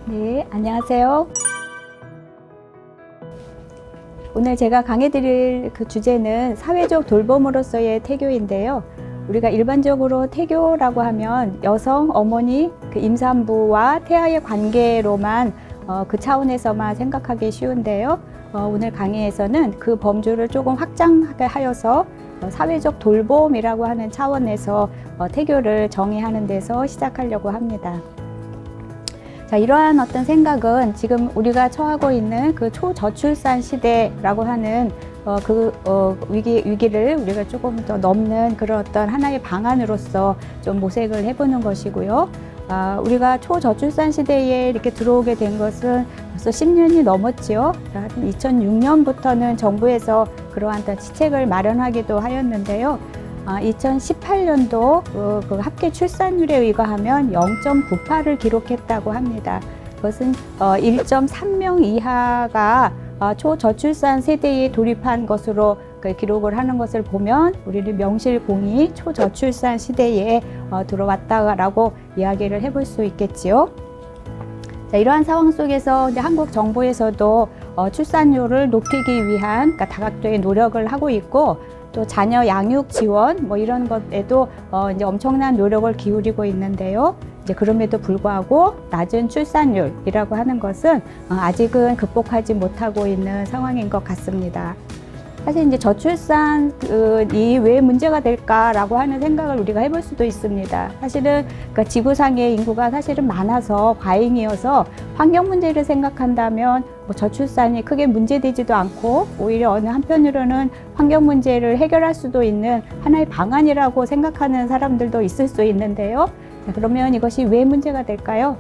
네, 안녕하세요. 오늘 제가 강해 드릴 그 주제는 사회적 돌봄으로서의 태교인데요. 우리가 일반적으로 태교라고 하면 여성, 어머니, 그 임산부와 태아의 관계로만 그 차원에서만 생각하기 쉬운데요. 오늘 강의에서는 그 범주를 조금 확장하게 하여서 사회적 돌봄이라고 하는 차원에서 태교를 정의하는 데서 시작하려고 합니다. 자, 이러한 어떤 생각은 지금 우리가 처하고 있는 그 초저출산 시대라고 하는 위기를 우리가 조금 더 넘는 그런 어떤 하나의 방안으로서 좀 모색을 해보는 것이고요. 우리가 초저출산 시대에 이렇게 들어오게 된 것은 벌써 10년이 넘었지요. 2006년부터는 정부에서 그러한 지책을 마련하기도 하였는데요. 2018년도 그 합계 출산율에 의거하면 0.98을 기록했다고 합니다. 그것은 1.3명 이하가 초저출산 세대에 돌입한 것으로 기록을 하는 것을 보면 우리는 명실공히 초저출산 시대에 들어왔다라고 이야기를 해볼 수 있겠지요. 자, 이러한 상황 속에서 이제 한국 정부에서도 출산율을 높이기 위한 다각도의 노력을 하고 있고, 또 자녀 양육 지원 이런 것에도 이제 엄청난 노력을 기울이고 있는데요. 이제 그럼에도 불구하고 낮은 출산율이라고 하는 것은 아직은 극복하지 못하고 있는 상황인 것 같습니다. 사실 이제 저출산이 왜 문제가 될까라고 하는 생각을 우리가 해볼 수도 있습니다. 사실은 지구상의 인구가 사실은 많아서 과잉이어서 환경 문제를 생각한다면 저출산이 크게 문제되지도 않고, 오히려 어느 한편으로는 환경 문제를 해결할 수도 있는 하나의 방안이라고 생각하는 사람들도 있을 수 있는데요. 그러면 이것이 왜 문제가 될까요?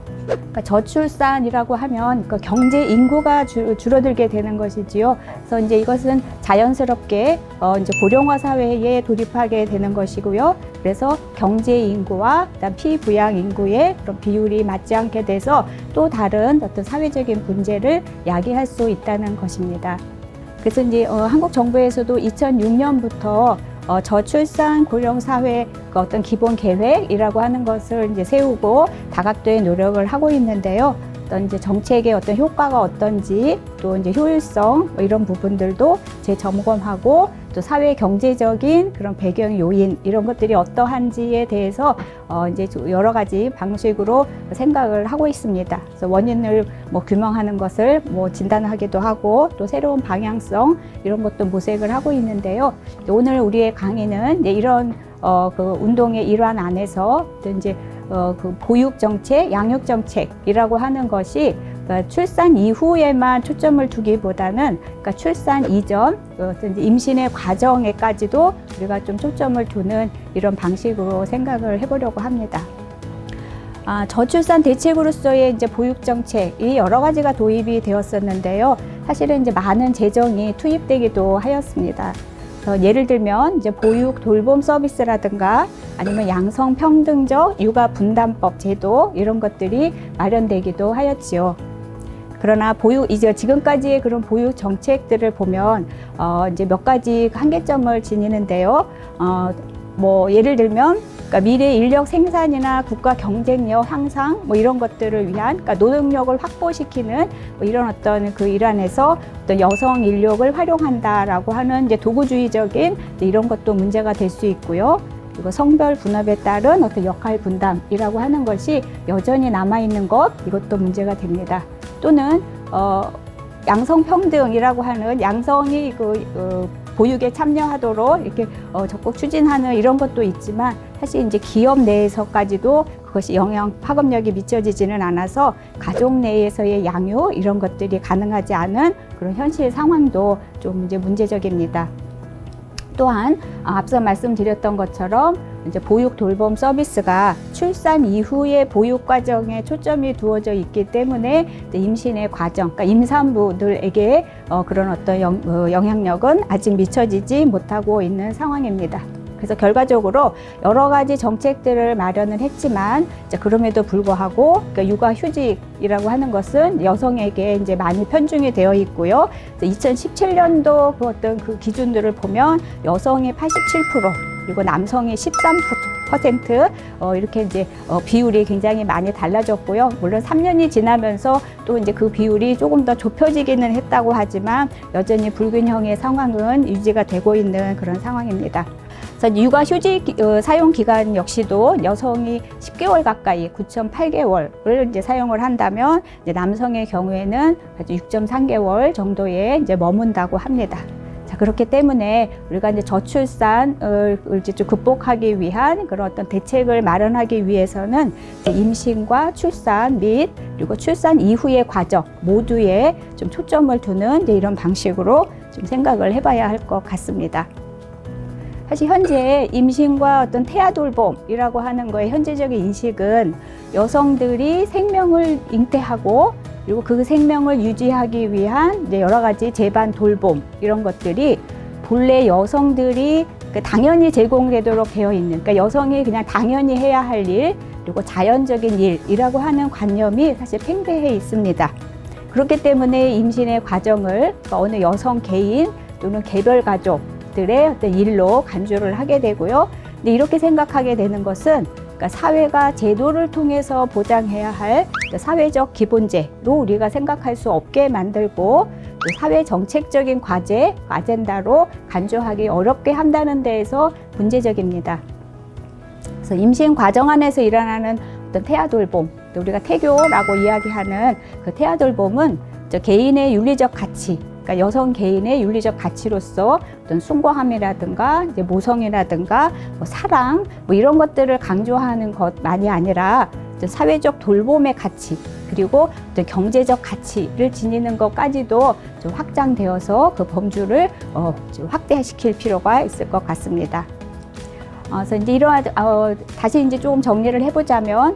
저출산이라고 하면 경제 인구가 줄어들게 되는 것이지요. 그래서 이제 이것은 자연스럽게 이제 고령화 사회에 돌입하게 되는 것이고요. 그래서 경제 인구와 그다음 피부양 인구의 그런 비율이 맞지 않게 돼서 또 다른 어떤 사회적인 문제를 야기할 수 있다는 것입니다. 그래서 이제 한국 정부에서도 2006년부터 저출산 고령 사회 어떤 기본 계획이라고 하는 것을 이제 세우고 다각도의 노력을 하고 있는데요. 어떤 이제 정책의 어떤 효과가 어떤지, 또 이제 효율성 이런 부분들도 재점검하고, 또 사회 경제적인 그런 배경 요인 이런 것들이 어떠한지에 대해서 이제 여러 가지 방식으로 생각을 하고 있습니다. 그래서 원인을 규명하는 것을 진단하기도 하고, 또 새로운 방향성 이런 것도 모색을 하고 있는데요. 오늘 우리의 강의는 이제 이런 그 운동의 일환 안에서 이제 그 보육 정책, 양육 정책이라고 하는 것이 출산 이후에만 초점을 두기보다는 출산 이전, 임신의 과정에까지도 우리가 좀 초점을 두는 이런 방식으로 생각을 해보려고 합니다. 저출산 대책으로서의 이제 보육 정책이 여러 가지가 도입이 되었었는데요. 사실은 이제 많은 재정이 투입되기도 하였습니다. 예를 들면 이제 보육 돌봄 서비스라든가 아니면 양성 평등적 육아 분담법 제도 이런 것들이 마련되기도 하였지요. 그러나 이제 지금까지의 그런 보육 정책들을 보면 이제 몇 가지 한계점을 지니는데요. 예를 들면 미래 인력 생산이나 국가 경쟁력 향상 이런 것들을 위한 노동력을 확보시키는 이런 어떤 그 일환에서 어떤 여성 인력을 활용한다라고 하는 이제 도구주의적인 이런 것도 문제가 될 수 있고요. 그리고 성별 분업에 따른 어떤 역할 분담이라고 하는 것이 여전히 남아 있는 것, 이것도 문제가 됩니다. 또는 양성 평등이라고 하는 양성이 보육에 참여하도록 이렇게 적극 추진하는 이런 것도 있지만, 사실 이제 기업 내에서까지도 그것이 파급력이 미쳐지지는 않아서 가족 내에서의 양육 이런 것들이 가능하지 않은 그런 현실 상황도 좀 이제 문제적입니다. 또한 앞서 말씀드렸던 것처럼 이제 보육 돌봄 서비스가 출산 이후의 보육 과정에 초점이 두어져 있기 때문에 임신의 과정, 임산부들에게 그런 어떤 영향력은 아직 미쳐지지 못하고 있는 상황입니다. 그래서 결과적으로 여러 가지 정책들을 마련을 했지만, 그럼에도 불구하고 육아휴직이라고 하는 것은 여성에게 이제 많이 편중이 되어 있고요. 2017년도 그 어떤 그 기준들을 보면 여성이 87%, 그리고 남성이 13%, 퍼센트 이렇게 이제 비율이 굉장히 많이 달라졌고요. 물론 3년이 지나면서 또 이제 그 비율이 조금 더 좁혀지기는 했다고 하지만 여전히 불균형의 상황은 유지가 되고 있는 그런 상황입니다. 그래서 육아휴직 사용 기간 역시도 여성이 10개월 가까이 9.8개월을 이제 사용을 한다면 이제 남성의 경우에는 6.3개월 정도에 이제 머문다고 합니다. 자, 그렇기 때문에 우리가 이제 저출산을 이제 좀 극복하기 위한 그런 어떤 대책을 마련하기 위해서는 이제 임신과 출산 및 그리고 출산 이후의 과정 모두에 좀 초점을 두는 이제 이런 방식으로 좀 생각을 해봐야 할 것 같습니다. 사실 현재 임신과 어떤 태아 돌봄이라고 하는 거의 현재적인 인식은 여성들이 생명을 잉태하고 그리고 그 생명을 유지하기 위한 이제 여러 가지 제반 돌봄 이런 것들이 본래 여성들이 당연히 제공되도록 되어 있는, 그러니까 여성이 그냥 당연히 해야 할 일, 그리고 자연적인 일이라고 하는 관념이 사실 팽배해 있습니다. 그렇기 때문에 임신의 과정을 그러니까 어느 여성 개인 또는 개별 가족들의 어떤 일로 간주를 하게 되고요. 근데 이렇게 생각하게 되는 것은 그러니까 사회가 제도를 통해서 보장해야 할 사회적 기본제로 우리가 생각할 수 없게 만들고 또 사회 정책적인 과제, 아젠다로 간주하기 어렵게 한다는 데에서 문제적입니다. 그래서 임신 과정 안에서 일어나는 어떤 태아 돌봄, 또 우리가 태교라고 이야기하는 그 태아 돌봄은 개인의 윤리적 가치, 그러니까 여성 개인의 윤리적 가치로서 어떤 숭고함이라든가 이제 모성이라든가 뭐 사랑 뭐 이런 것들을 강조하는 것만이 아니라 사회적 돌봄의 가치 그리고 어떤 경제적 가치를 지니는 것까지도 좀 확장되어서 그 범주를 좀 확대시킬 필요가 있을 것 같습니다. 그래서 이제 이러한 다시 이제 조금 정리를 해보자면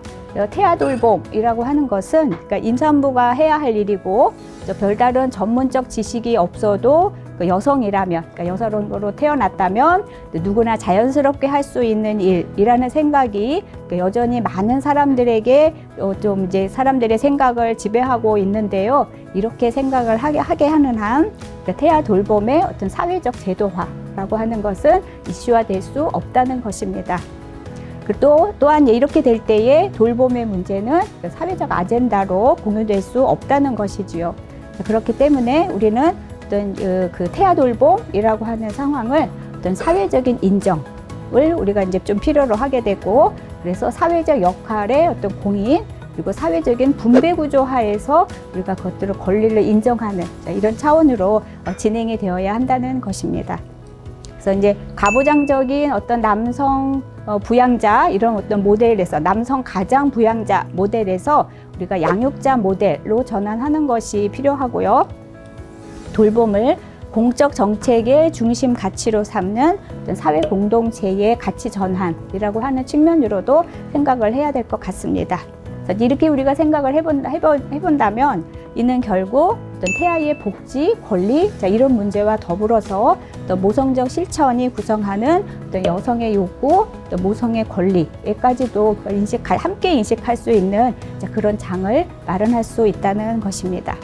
태아 돌봄이라고 하는 것은 그러니까 임산부가 해야 할 일이고 별다른 전문적 지식이 없어도 여성이라면 그러니까 여성으로 태어났다면 누구나 자연스럽게 할 수 있는 일이라는 생각이 여전히 많은 사람들에게 좀 이제 사람들의 생각을 지배하고 있는데요. 이렇게 생각을 하게 하는 한 태아 돌봄의 어떤 사회적 제도화라고 하는 것은 이슈화될 수 없다는 것입니다. 또한 이렇게 될 때에 돌봄의 문제는 사회적 아젠다로 공유될 수 없다는 것이지요. 그렇기 때문에 우리는 어떤 그 태아 돌봄이라고 하는 상황을 어떤 사회적인 인정을 우리가 이제 좀 필요로 하게 되고 그래서 사회적 역할의 어떤 공인 그리고 사회적인 분배 구조 하에서 우리가 그것들을 권리를 인정하는 이런 차원으로 진행이 되어야 한다는 것입니다. 그래서 이제 가부장적인 어떤 남성 부양자 이런 어떤 모델에서 남성 가장 부양자 모델에서 우리가 양육자 모델로 전환하는 것이 필요하고요. 돌봄을 공적 정책의 중심 가치로 삼는 어떤 사회 공동체의 가치 전환이라고 하는 측면으로도 생각을 해야 될 것 같습니다. 그래서 이렇게 우리가 생각을 해본다면 이는 결국 어떤 태아의 복지, 권리 이런 문제와 더불어서 또 모성적 실천이 구성하는 어떤 여성의 욕구, 또 모성의 권리에까지도 함께 인식할 수 있는 그런 장을 마련할 수 있다는 것입니다.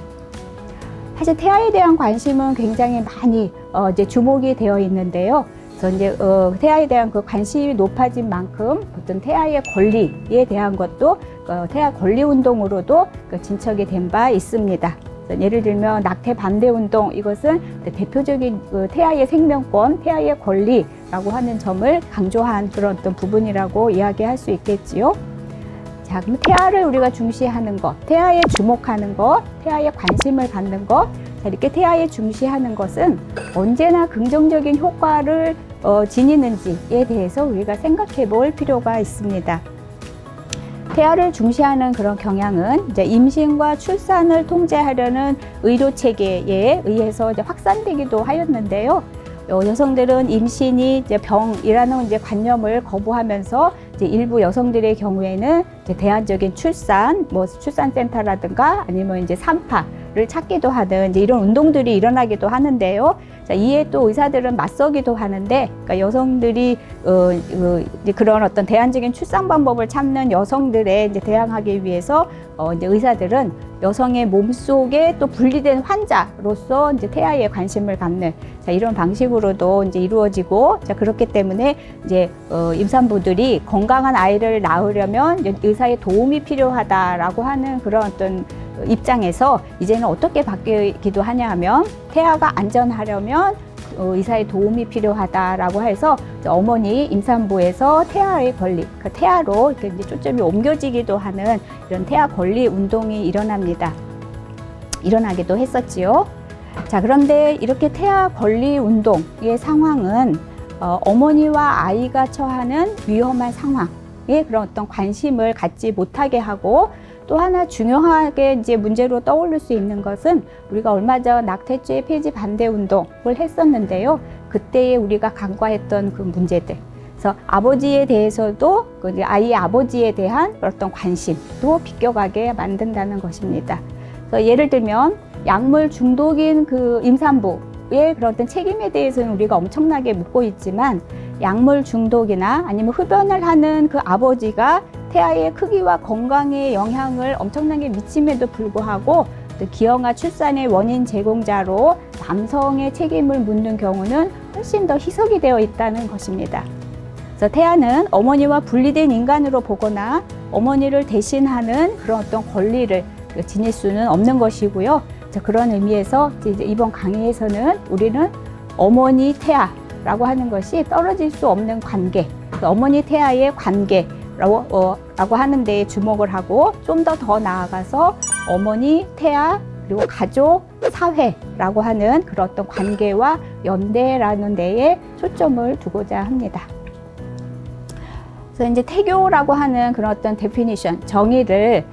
사실 태아에 대한 관심은 굉장히 많이 이제 주목이 되어 있는데요. 그래서 이제 태아에 대한 그 관심이 높아진 만큼 어떤 태아의 권리에 대한 것도 태아 권리 운동으로도 진척이 된 바 있습니다. 예를 들면 낙태 반대 운동 이것은 대표적인 태아의 생명권, 태아의 권리라고 하는 점을 강조한 그런 어떤 부분이라고 이야기할 수 있겠지요. 자, 그럼 태아를 우리가 중시하는 것, 태아에 주목하는 것, 태아에 관심을 갖는 것, 자, 이렇게 태아에 중시하는 것은 언제나 긍정적인 효과를 지니는지에 대해서 우리가 생각해 볼 필요가 있습니다. 태아를 중시하는 그런 경향은 이제 임신과 출산을 통제하려는 의료 체계에 의해서 이제 확산되기도 하였는데요. 여성들은 임신이 이제 병이라는 이제 관념을 거부하면서 이제 일부 여성들의 경우에는 이제 대안적인 출산, 뭐 출산센터라든가 아니면 이제 산파를 찾기도 하는 이제 이런 운동들이 일어나기도 하는데요. 자, 이에 또 의사들은 맞서기도 하는데, 그러니까 여성들이 이제 그런 어떤 대안적인 출산 방법을 찾는 여성들에 이제 대항하기 위해서 이제 의사들은 여성의 몸속에 또 분리된 환자로서 이제 태아에 관심을 갖는, 자, 이런 방식으로도 이제 이루어지고, 자, 그렇기 때문에 이제 임산부들이 건강한 아이를 낳으려면 이제 의사의 도움이 필요하다라고 하는 그런 어떤 입장에서 이제는 어떻게 바뀌기도 하냐 하면, 태아가 안전하려면 의사의 도움이 필요하다라고 해서 어머니 임산부에서 태아의 권리, 그 태아로 이렇게 이제 초점이 옮겨지기도 하는 이런 태아 권리 운동이 일어나기도 했었지요. 자, 그런데 이렇게 태아 권리 운동의 상황은 어머니와 아이가 처하는 위험한 상황에 그런 어떤 관심을 갖지 못하게 하고, 또 하나 중요하게 이제 문제로 떠올릴 수 있는 것은 우리가 얼마 전 낙태죄 폐지 반대 운동을 했었는데요. 그때에 우리가 간과했던 그 문제들. 그래서 아버지에 대해서도 그 아이의 아버지에 대한 어떤 관심도 비껴가게 만든다는 것입니다. 그래서 예를 들면 약물 중독인 그 임산부의 그런 어떤 책임에 대해서는 우리가 엄청나게 묻고 있지만, 약물 중독이나 아니면 흡연을 하는 그 아버지가 태아의 크기와 건강에 영향을 엄청나게 미침에도 불구하고 또 기형아 출산의 원인 제공자로 남성의 책임을 묻는 경우는 훨씬 더 희석이 되어 있다는 것입니다. 그래서 태아는 어머니와 분리된 인간으로 보거나 어머니를 대신하는 그런 어떤 권리를 지닐 수는 없는 것이고요. 그런 의미에서 이제 이번 강의에서는 우리는 어머니 태아라고 하는 것이 떨어질 수 없는 관계, 어머니 태아의 관계라고 하는 데에 주목을 하고, 좀 더 나아가서 어머니 태아 그리고 가족 사회라고 하는 그런 어떤 관계와 연대라는 데에 초점을 두고자 합니다. 그래서 이제 태교라고 하는 그런 어떤 데피니션, 정의를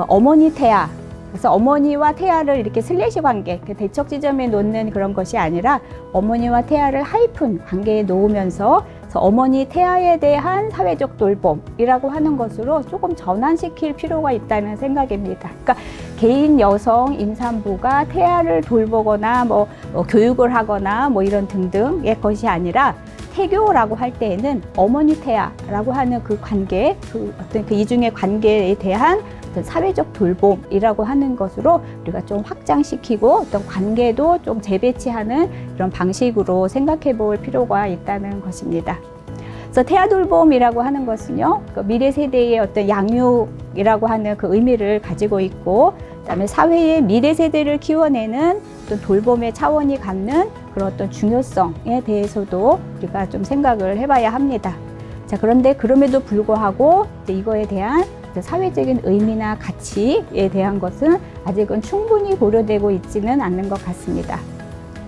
어머니 태아, 그래서 어머니와 태아를 이렇게 슬래시 관계, 대척 지점에 놓는 그런 것이 아니라 어머니와 태아를 하이픈 관계에 놓으면서 어머니 태아에 대한 사회적 돌봄이라고 하는 것으로 조금 전환시킬 필요가 있다는 생각입니다. 그러니까 개인 여성 임산부가 태아를 돌보거나 뭐 교육을 하거나 뭐 이런 등등의 것이 아니라, 태교라고 할 때에는 어머니 태아라고 하는 그 관계, 그 어떤 그 이중의 관계에 대한 어떤 사회적 돌봄이라고 하는 것으로 우리가 좀 확장시키고 어떤 관계도 좀 재배치하는 이런 방식으로 생각해 볼 필요가 있다는 것입니다. 그래서 태아 돌봄이라고 하는 것은요, 그 미래 세대의 어떤 양육이라고 하는 그 의미를 가지고 있고, 그다음에 사회의 미래 세대를 키워내는 어떤 돌봄의 차원이 갖는 그런 어떤 중요성에 대해서도 우리가 좀 생각을 해봐야 합니다. 자, 그런데 그럼에도 불구하고 이거에 대한 사회적인 의미나 가치에 대한 것은 아직은 충분히 고려되고 있지는 않는 것 같습니다.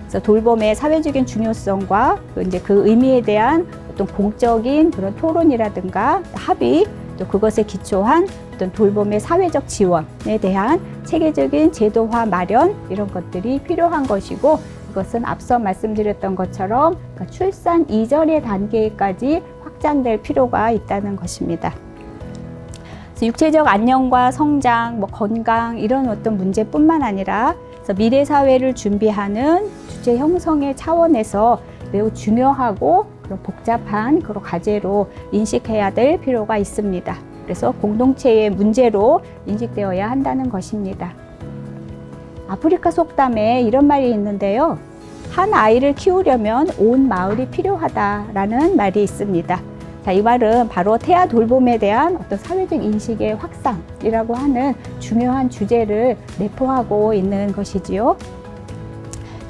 그래서 돌봄의 사회적인 중요성과 그 의미에 대한 어떤 공적인 그런 토론이라든가 합의, 또 그것에 기초한 어떤 돌봄의 사회적 지원에 대한 체계적인 제도화 마련, 이런 것들이 필요한 것이고, 그것은 앞서 말씀드렸던 것처럼 출산 이전의 단계까지 확장될 필요가 있다는 것입니다. 육체적 안녕과 성장, 건강 이런 어떤 문제뿐만 아니라 미래 사회를 준비하는 주체 형성의 차원에서 매우 중요하고 그런 복잡한 그런 과제로 인식해야 될 필요가 있습니다. 그래서 공동체의 문제로 인식되어야 한다는 것입니다. 아프리카 속담에 이런 말이 있는데요. 한 아이를 키우려면 온 마을이 필요하다라는 말이 있습니다. 자, 이 말은 바로 태아 돌봄에 대한 어떤 사회적 인식의 확산이라고 하는 중요한 주제를 내포하고 있는 것이지요.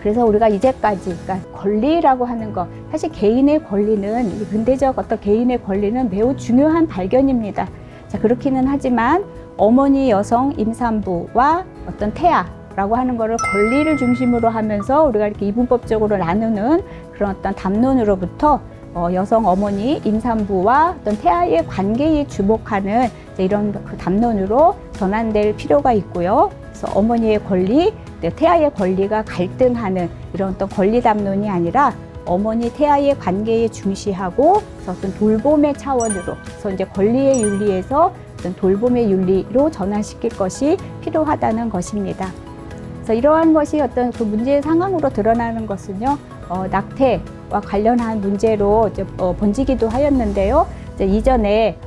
그래서 우리가 이제까지, 그러니까 권리라고 하는 것, 사실 개인의 권리는, 근대적 어떤 개인의 권리는 매우 중요한 발견입니다. 자, 그렇기는 하지만 어머니 여성 임산부와 어떤 태아라고 하는 것을 권리를 중심으로 하면서 우리가 이렇게 이분법적으로 나누는 그런 어떤 담론으로부터 여성 어머니 임산부와 어떤 태아의 관계에 주목하는 이런 그 담론으로 전환될 필요가 있고요. 그래서 어머니의 권리, 태아의 권리가 갈등하는 이런 어떤 권리 담론이 아니라 어머니 태아의 관계에 중시하고 어떤 돌봄의 차원으로, 그래서 이제 권리의 윤리에서 어떤 돌봄의 윤리로 전환시킬 것이 필요하다는 것입니다. 그래서 이러한 것이 어떤 그 문제의 상황으로 드러나는 것은요, 낙태와 관련한 문제로 번지기도 하였는데요. 이전에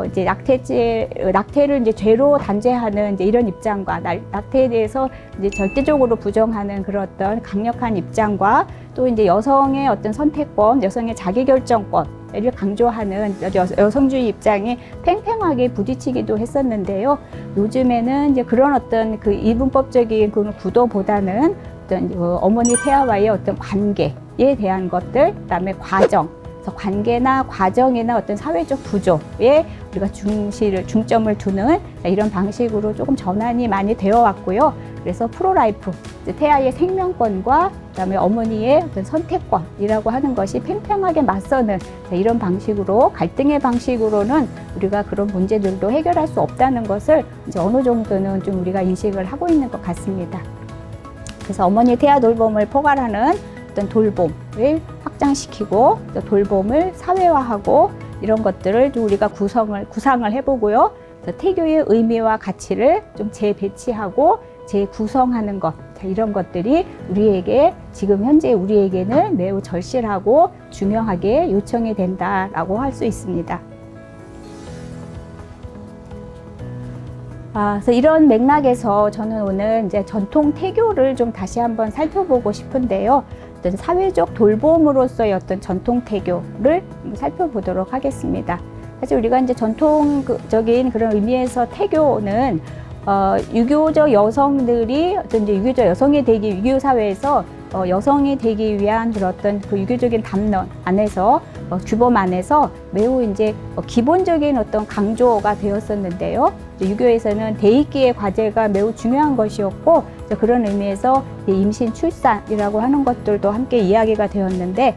이제 낙태를 이제 죄로 단죄하는 이제 이런 입장과 낙태에 대해서 이제 절대적으로 부정하는 그런 어떤 강력한 입장과 또 이제 여성의 어떤 선택권, 여성의 자기결정권을 강조하는 여성주의 입장이 팽팽하게 부딪히기도 했었는데요. 요즘에는 이제 그런 어떤 그 이분법적인 그 구도보다는 어떤 어머니 태아와의 어떤 관계에 대한 것들, 그다음에 과정. 그래서 관계나 과정이나 어떤 사회적 구조에 우리가 중점을 두는 이런 방식으로 조금 전환이 많이 되어 왔고요. 그래서 프로라이프, 태아의 생명권과 그다음에 어머니의 어떤 선택권이라고 하는 것이 팽팽하게 맞서는 이런 방식으로 갈등의 방식으로는 우리가 그런 문제들도 해결할 수 없다는 것을 이제 어느 정도는 좀 우리가 인식을 하고 있는 것 같습니다. 그래서 어머니 태아 돌봄을 포괄하는 어떤 돌봄을 확장시키고 돌봄을 사회화하고 이런 것들을 좀 우리가 구상을 해보고요. 태교의 의미와 가치를 좀 재배치하고 재구성하는 것, 이런 것들이 우리에게 지금 현재 우리에게는 매우 절실하고 중요하게 요청이 된다라고 할 수 있습니다. 그래서 이런 맥락에서 저는 오늘 이제 전통 태교를 좀 다시 한번 살펴보고 싶은데요. 어떤 사회적 돌봄으로서의 어떤 전통 태교를 살펴보도록 하겠습니다. 사실 우리가 이제 전통적인 그런 의미에서 태교는 유교적 여성들이 어떤 이제 유교 사회에서 여성이 되기 위한 그런 어떤 그 유교적인 담론 안에서 규범 안에서 매우 이제 기본적인 어떤 강조가 되었었는데요. 유교에서는 대입기의 과제가 매우 중요한 것이었고 그런 의미에서 임신 출산이라고 하는 것들도 함께 이야기가 되었는데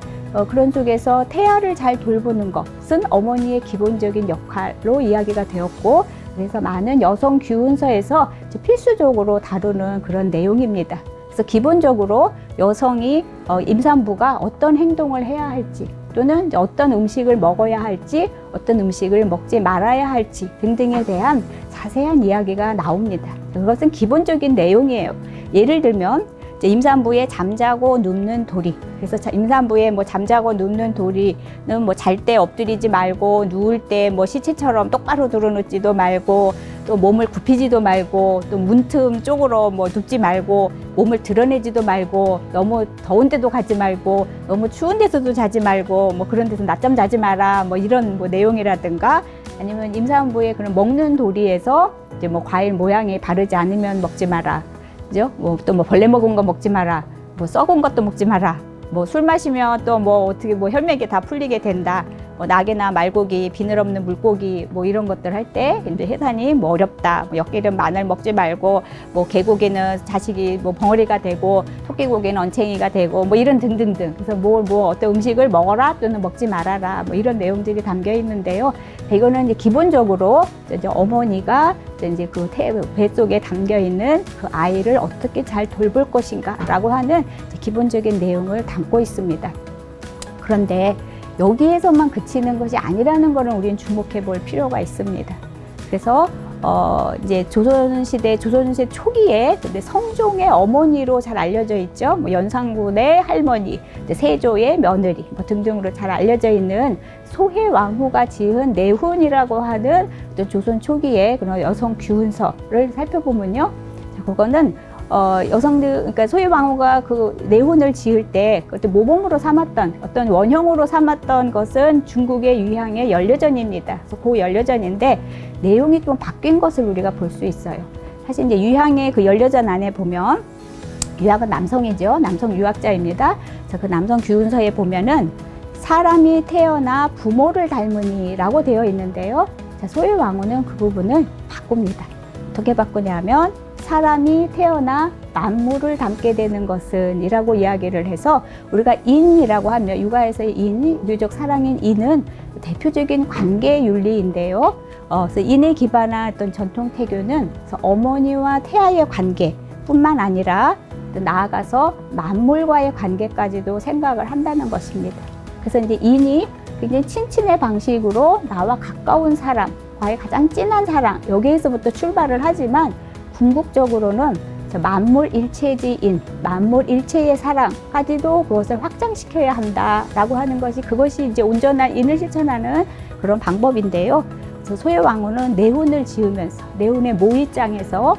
그런 속에서 태아를 잘 돌보는 것은 어머니의 기본적인 역할로 이야기가 되었고 그래서 많은 여성 교훈서에서 필수적으로 다루는 그런 내용입니다. 그래서 기본적으로 여성이 임산부가 어떤 행동을 해야 할지 또는 어떤 음식을 먹어야 할지 어떤 음식을 먹지 말아야 할지 등등에 대한 자세한 이야기가 나옵니다. 그것은 기본적인 내용이에요. 예를 들면 임산부의 잠자고 눕는 도리. 그래서 임산부의 뭐 잠자고 눕는 도리는 뭐 잘 때 엎드리지 말고 누울 때 뭐 시체처럼 똑바로 드러눕지도 말고 또 몸을 굽히지도 말고 또 문틈 쪽으로 뭐 눕지 말고 몸을 드러내지도 말고 너무 더운 데도 가지 말고 너무 추운 데서도 자지 말고 뭐 그런 데서 낮잠 자지 마라 뭐 이런 뭐 내용이라든가 아니면 임산부의 그런 먹는 도리에서 이제 뭐 과일 모양이 바르지 않으면 먹지 마라. 그죠? 또 뭐 벌레 먹은 거 먹지 마라. 뭐 썩은 것도 먹지 마라. 뭐 술 마시면 또 뭐 어떻게 뭐 혈맥이 다 풀리게 된다. 뭐 낙이나 말고기, 비늘 없는 물고기 뭐 이런 것들 할 때 이제 해산이 뭐 어렵다. 뭐 엿기름 마늘 먹지 말고 뭐 개고기는 자식이 뭐 벙어리가 되고 토끼고기는 언챙이가 되고 뭐 이런 등등등. 그래서 뭐 어떤 음식을 먹어라 또는 먹지 말아라. 뭐 이런 내용들이 담겨 있는데요. 이거는 이제 기본적으로 이제 어머니가 이제 그 뱃속에 담겨 있는 그 아이를 어떻게 잘 돌볼 것인가라고 하는 기본적인 내용을 담고 있습니다. 그런데 여기에서만 그치는 것이 아니라는 것은 우리는 주목해 볼 필요가 있습니다. 그래서 이제 조선시대 초기에 성종의 어머니로 잘 알려져 있죠. 뭐 연산군의 할머니, 세조의 며느리 뭐 등등으로 잘 알려져 있는 소해왕후가 지은 내훈이라고 하는 조선 초기의 그런 여성 규훈서를 살펴보면요. 그거는 여성들, 그러니까 소해왕후가 그 내훈을 지을 때 그때 모범으로 삼았던 어떤 원형으로 삼았던 것은 중국의 유향의 연려전입니다. 그래서 그 연려전인데 내용이 좀 바뀐 것을 우리가 볼 수 있어요. 사실 이제 유향의 그 연려전 안에 보면 유향은 남성이죠. 남성 유학자입니다. 그래서 그 남성 규훈서에 보면은 사람이 태어나 부모를 닮으니라고 되어 있는데요. 자, 소해왕후는 그 부분을 바꿉니다. 어떻게 바꾸냐면 사람이 태어나 만물을 닮게 되는 것은 이라고 이야기를 해서 우리가 인이라고 하면 육아에서의 인, 유교적 사랑인 인은 대표적인 관계 윤리인데요. 그래서 인에 기반한 어떤 전통 태교는 어머니와 태아의 관계뿐만 아니라 나아가서 만물과의 관계까지도 생각을 한다는 것입니다. 그래서 이제 인이 굉장히 친친의 방식으로 나와 가까운 사람과의 가장 진한 사랑 여기에서부터 출발을 하지만 궁극적으로는 그래서 만물 일체지인, 만물 일체의 사랑까지도 그것을 확장시켜야 한다라고 하는 것이 그것이 이제 온전한 인을 실천하는 그런 방법인데요. 그래서 소예왕후는 내혼을 지으면서 내혼의 모의장에서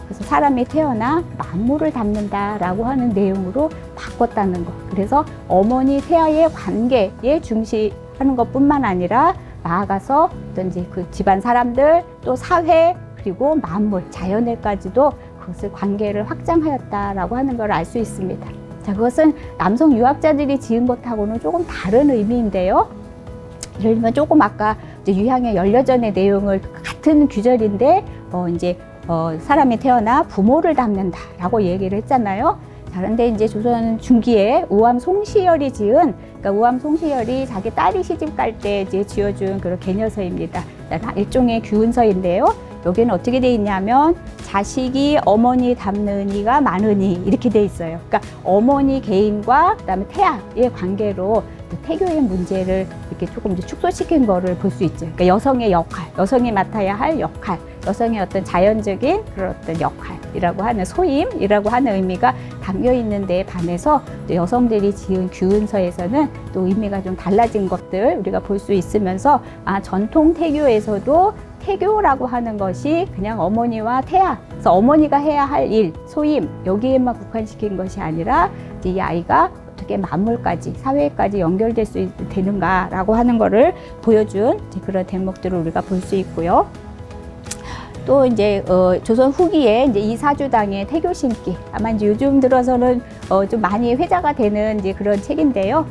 그래서 사람이 태어나 만물을 담는다라고 하는 내용으로 바꿨다는 것. 그래서 어머니 태아의 관계에 중시하는 것뿐만 아니라 나아가서 어떤지 그 집안 사람들 또 사회 그리고 만물 자연에까지도 그것을 관계를 확장하였다라고 하는 걸 알 수 있습니다. 자, 그것은 남성 유학자들이 지은 것하고는 조금 다른 의미인데요. 예를 들면 조금 아까 이제 유향의 열여전의 내용을 같은 규절인데 사람이 태어나 부모를 닮는다라고 얘기를 했잖아요. 자, 그런데 이제 조선 중기에 우암 송시열이 지은, 그러니까 우암 송시열이 자기 딸이 시집 갈 때 이제 지어준 그런 개녀서입니다. 일종의 규훈서인데요. 여기는 어떻게 돼 있냐면 자식이 어머니 닮느니가 많으니 이렇게 돼 있어요. 그러니까 어머니 개인과 그다음에 태아의 관계로 태교의 문제를 이렇게 조금 이제 축소시킨 거를 볼 수 있죠. 그러니까 여성의 역할, 여성이 맡아야 할 역할, 여성의 어떤 자연적인 그런 어떤 역할이라고 하는 소임이라고 하는 의미가 담겨 있는 데에 반해서 여성들이 지은 규훈서에서는 또 의미가 좀 달라진 것들 우리가 볼 수 있으면서 전통 태교에서도 태교라고 하는 것이 그냥 어머니와 태아, 그래서 어머니가 해야 할 일, 소임 여기에만 국한시킨 것이 아니라 이제 이 아이가 어떻게 만물까지 사회까지 연결될 수 되는가라고 하는 것을 보여준 그런 대목들을 우리가 볼 수 있고요. 또 이제 조선 후기에 이제 이사주당의 태교신기 아마 이제 요즘 들어서는 좀 많이 회자가 되는 이제 그런 책인데요.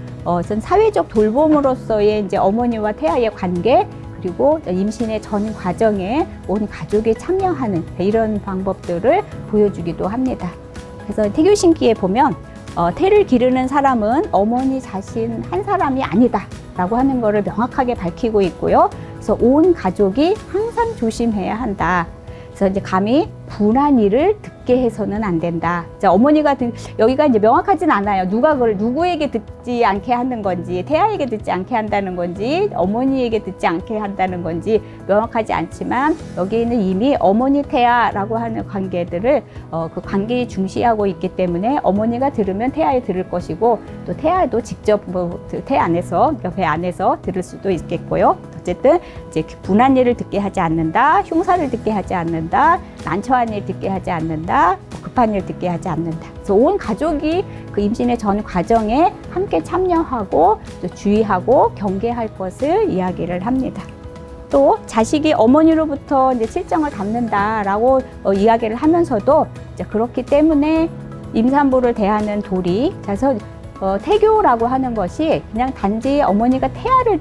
전 사회적 돌봄으로서의 이제 어머니와 태아의 관계 그리고 임신의 전 과정에 온 가족이 참여하는 이런 방법들을 보여주기도 합니다. 그래서 태교신기에 보면 태를 기르는 사람은 어머니 자신 한 사람이 아니다 라고 하는 것을 명확하게 밝히고 있고요. 그래서 온 가족이 항상 조심해야 한다. 그래서 이제 감히 분한 일을 듣게 해서는 안 된다. 자, 어머니가 여기가 이제 명확하진 않아요. 누가 그걸 누구에게 듣지 않게 하는 건지, 태아에게 듣지 않게 한다는 건지, 어머니에게 듣지 않게 한다는 건지 명확하지 않지만 여기는 이미 어머니 태아라고 하는 관계들을 그 관계에 중시하고 있기 때문에 어머니가 들으면 태아에 들을 것이고 또 태아도 직접 태 안에서 배 안에서 들을 수도 있겠고요. 어쨌든 이제 분한 일을 듣게 하지 않는다, 흉사를 듣게 하지 않는다, 난처한 일 듣게 하지 않는다, 급한 일 듣게 하지 않는다. 그래서 온 가족이 그 임신의 전 과정에 함께 참여하고 또 주의하고 경계할 것을 이야기를 합니다. 또 자식이 어머니로부터 이제 칠정을 담는다라고 이야기를 하면서도 이제 그렇기 때문에 임산부를 대하는 도리, 그래서 태교라고 하는 것이 그냥 단지 어머니가 태아를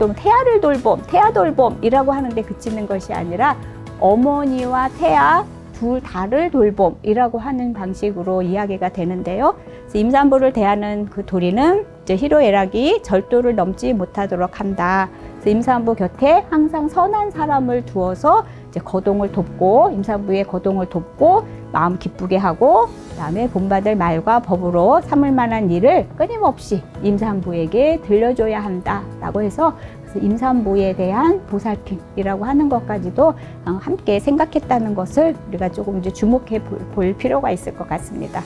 돌봄, 태아 돌봄이라고 하는데 그치는 것이 아니라 어머니와 태아 둘 다를 돌봄이라고 하는 방식으로 이야기가 되는데요. 그래서 임산부를 대하는 그 도리는 이제 희로애락이 절도를 넘지 못하도록 한다. 그래서 임산부 곁에 항상 선한 사람을 두어서 이제 거동을 돕고 임산부의 거동을 돕고 마음 기쁘게 하고 그다음에 본받을 말과 법으로 삼을 만한 일을 끊임없이 임산부에게 들려줘야 한다라고 해서 임산부에 대한 보살핌이라고 하는 것까지도 함께 생각했다는 것을 우리가 조금 이제 주목해 볼 필요가 있을 것 같습니다.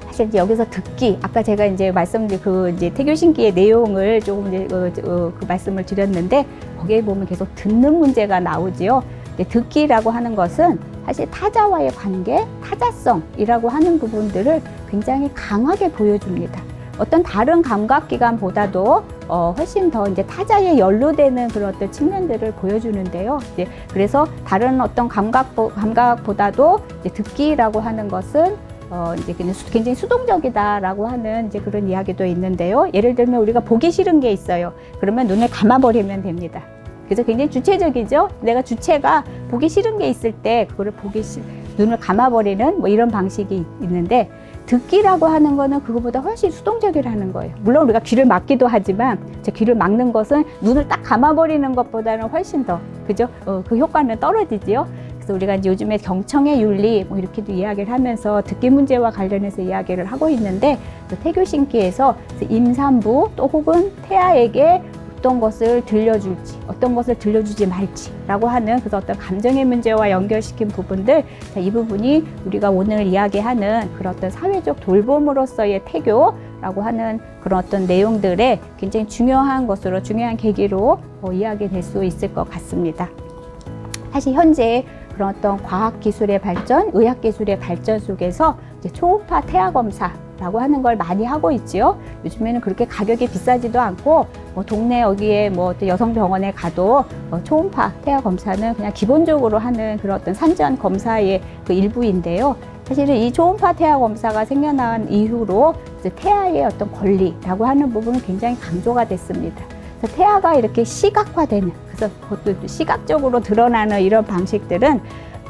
사실 이제 여기서 듣기, 아까 제가 이제 말씀드린 그 이제 태교신기의 내용을 조금 이제 그 말씀을 드렸는데 거기에 보면 계속 듣는 문제가 나오지요. 듣기라고 하는 것은 사실 타자와의 관계, 타자성이라고 하는 부분들을 굉장히 강하게 보여줍니다. 어떤 다른 감각기관보다도 훨씬 더 이제 타자에 연루되는 그런 어떤 측면들을 보여주는데요. 이제 그래서 다른 어떤 감각보다도 이제 듣기라고 하는 것은 이제 굉장히 수동적이다라고 하는 이제 그런 이야기도 있는데요. 예를 들면 우리가 보기 싫은 게 있어요. 그러면 눈을 감아버리면 됩니다. 그래서 굉장히 주체적이죠. 내가 주체가 보기 싫은 게 있을 때 그거를 눈을 감아버리는 뭐 이런 방식이 있는데 듣기라고 하는 거는 그거보다 훨씬 수동적이라는 거예요. 물론 우리가 귀를 막기도 하지만 귀를 막는 것은 눈을 딱 감아버리는 것보다는 훨씬 더 그죠? 그 효과는 떨어지지요. 그래서 우리가 이제 요즘에 경청의 윤리 뭐 이렇게도 이야기를 하면서 듣기 문제와 관련해서 이야기를 하고 있는데 태교신기에서 임산부 또 혹은 태아에게 어떤 것을 들려줄지, 어떤 것을 들려주지 말지라고 하는 그래서 어떤 감정의 문제와 연결시킨 부분들, 자, 이 부분이 우리가 오늘 이야기하는 그런 어떤 사회적 돌봄으로서의 태교라고 하는 그런 어떤 내용들의 굉장히 중요한 것으로, 중요한 계기로 이야기될 수 있을 것 같습니다. 사실 현재 그런 어떤 과학기술의 발전, 의학기술의 발전 속에서 이제 초음파 태아 검사라고 하는 걸 많이 하고 있지요. 요즘에는 그렇게 가격이 비싸지도 않고, 동네 여기에 어떤 여성병원에 가도 초음파 태아 검사는 그냥 기본적으로 하는 그런 어떤 산전 검사의 그 일부인데요. 사실은 이 초음파 태아 검사가 생겨난 이후로 이제 태아의 어떤 권리라고 하는 부분은 굉장히 강조가 됐습니다. 그래서 태아가 이렇게 시각화되는, 그래서 그것도 시각적으로 드러나는 이런 방식들은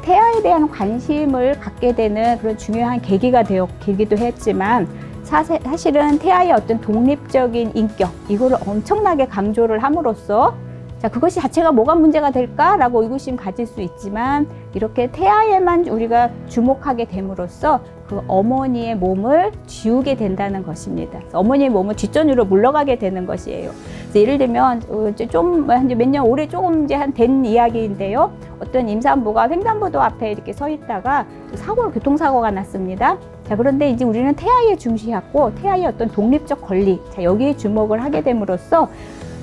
태아에 대한 관심을 갖게 되는 그런 중요한 계기도 했지만, 사실은 태아의 어떤 독립적인 인격, 이거를 엄청나게 강조를 함으로써, 자, 그것이 자체가 뭐가 문제가 될까라고 의구심 가질 수 있지만, 이렇게 태아에만 우리가 주목하게 됨으로써 그 어머니의 몸을 지우게 된다는 것입니다. 어머니의 몸을 뒷전으로 물러가게 되는 것이에요. 예를 들면 좀 몇 년 올해 조금 이제 된 이야기인데요. 어떤 임산부가 횡단보도 앞에 이렇게 서 있다가 교통사고가 났습니다. 자, 그런데 이제 우리는 태아에 중시하고 태아의 어떤 독립적 권리, 자, 여기에 주목을 하게 됨으로써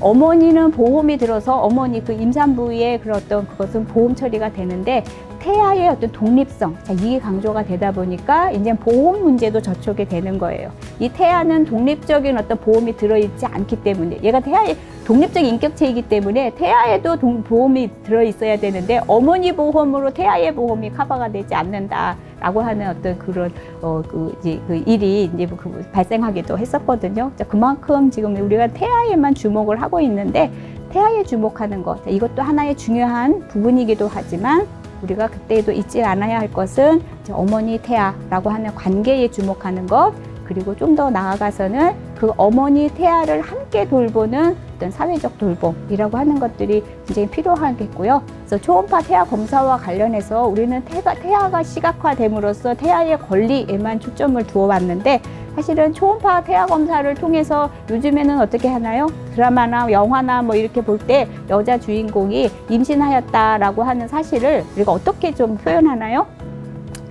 어머니는 보험이 들어서 어머니 그 임산부의 그런 어떤 그것은 보험 처리가 되는데, 태아의 어떤 독립성, 자, 이게 강조가 되다 보니까 이제 보험 문제도 저촉이 되는 거예요. 이 태아는 독립적인 어떤 보험이 들어있지 않기 때문에, 얘가 태아의 독립적 인격체이기 때문에 태아에도 보험이 들어있어야 되는데 어머니 보험으로 태아의 보험이 커버가 되지 않는다라고 하는 어떤 그런 그 일이 이제 발생하기도 했었거든요. 자, 그만큼 지금 우리가 태아에만 주목을 하고 있는데, 태아에 주목하는 것, 자, 이것도 하나의 중요한 부분이기도 하지만 우리가 그때에도 잊지 않아야 할 것은 어머니 태아라고 하는 관계에 주목하는 것, 그리고 좀 더 나아가서는 그 어머니 태아를 함께 돌보는 어떤 사회적 돌봄이라고 하는 것들이 굉장히 필요하겠고요. 그래서 초음파 태아 검사와 관련해서 우리는 태아가 시각화됨으로써 태아의 권리에만 초점을 두어 왔는데, 사실은 초음파 태아 검사를 통해서 요즘에는 어떻게 하나요? 드라마나 영화나 이렇게 볼 때 여자 주인공이 임신하였다라고 하는 사실을 우리가 어떻게 좀 표현하나요?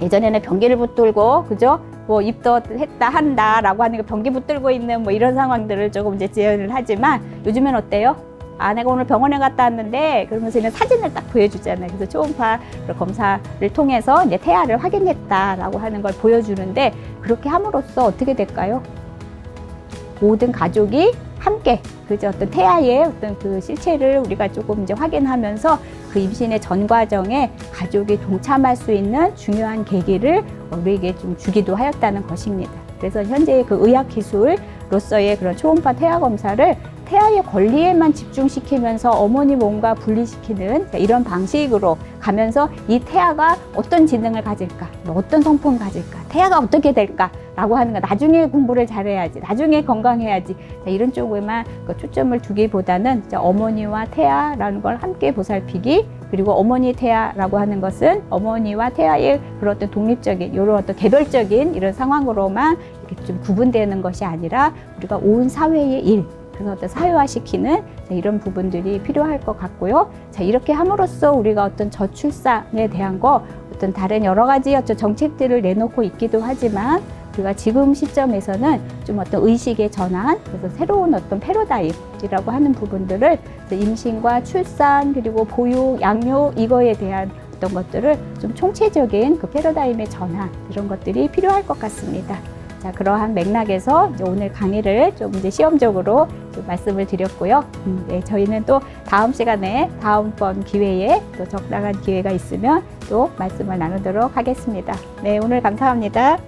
예전에는 변기를 붙들고, 그죠? 입덧 했다 한다라고 하는 거, 변기 붙들고 있는 이런 상황들을 조금 이제 재현을 하지만, 요즘엔 어때요? 내가 오늘 병원에 갔다 왔는데, 그러면서 이런 사진을 딱 보여주잖아요. 그래서 초음파 검사를 통해서 이제 태아를 확인했다라고 하는 걸 보여주는데, 그렇게 함으로써 어떻게 될까요? 모든 가족이 함께, 그죠? 어떤 태아의 어떤 그 실체를 우리가 조금 이제 확인하면서 그 임신의 전 과정에 가족이 동참할 수 있는 중요한 계기를 우리에게 좀 주기도 하였다는 것입니다. 그래서 현재 그 의학 기술로서의 그런 초음파 태아 검사를 태아의 권리에만 집중시키면서 어머니 몸과 분리시키는 이런 방식으로 가면서 이 태아가 어떤 지능을 가질까, 어떤 성품을 가질까, 태아가 어떻게 될까 라고 하는 거, 나중에 공부를 잘해야지, 나중에 건강해야지, 자, 이런 쪽에만 초점을 두기보다는 어머니와 태아라는 걸 함께 보살피기, 그리고 어머니 태아라고 하는 것은 어머니와 태아의 그런 어떤 독립적인, 이런 어떤 개별적인 이런 상황으로만 이렇게 좀 구분되는 것이 아니라 우리가 온 사회의 일, 그래서 어떤 사회화시키는 이런 부분들이 필요할 것 같고요. 자, 이렇게 함으로써 우리가 어떤 저출산에 대한 어떤 다른 여러 가지 어떤 정책들을 내놓고 있기도 하지만, 우리가 지금 시점에서는 좀 어떤 의식의 전환, 그래서 새로운 어떤 패러다임이라고 하는 부분들을 임신과 출산, 그리고 보육, 양육, 이거에 대한 어떤 것들을 좀 총체적인 그 패러다임의 전환, 이런 것들이 필요할 것 같습니다. 자, 그러한 맥락에서 이제 오늘 강의를 좀 이제 시험적으로 좀 말씀을 드렸고요. 네, 저희는 또 다음 시간에, 다음번 기회에 또 적당한 기회가 있으면 또 말씀을 나누도록 하겠습니다. 네, 오늘 감사합니다.